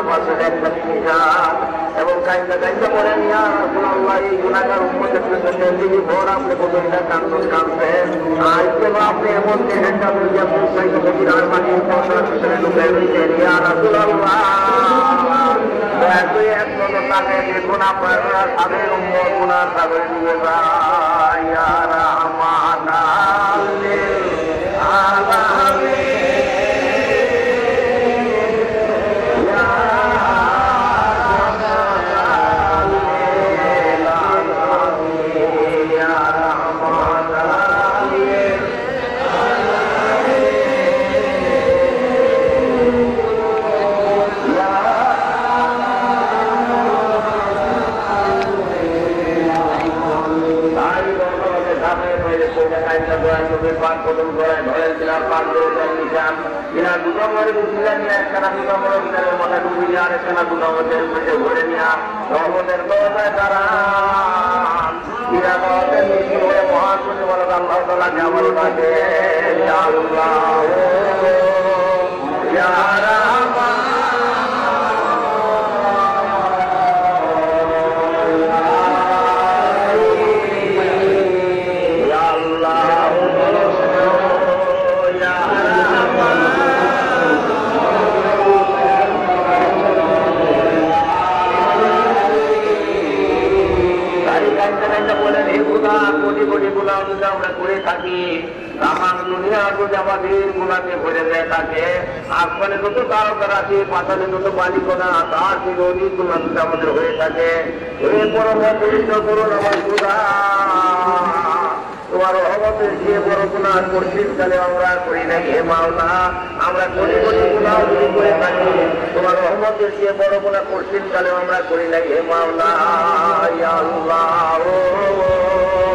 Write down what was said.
পাশের একটা মিজান এবং কাইন্দা কাইন্দা বলেন ইয়া রাসূলুল্লাহ এই গুনাহগার উম্মতের জন্য দিদি ভোর আপনি কতটা কান্দন কাঁদছেন আজকে আপনি এমন একটা দুনিয়া পৌঁছাই তো বিরাট মাটির পৌঁছার ভিতরে ঢুকে দিয়েছেন ইয়া রাসূলুল্লাহ দয়া করে এক নজর তাকায় দেখুন আপনার সাদের উম্মত গুনাহ সাগরে ডুবে যায় ইয়া রাহমান আলামিন আমাদের হয়ে থাকে এই পরম পবিত্র করুন আমার খোদা তোমার রহমতের যে বড় গুনাহ করছিলাম আমরা করি নাই হে মাওলা আমরা কোটি কোটি গুনাহ যদি করে থাকি তোমার রহমতের যে বড় গুনাহ করছিলাম আমরা করি নাই হে মাওলা ইয়া আল্লাহ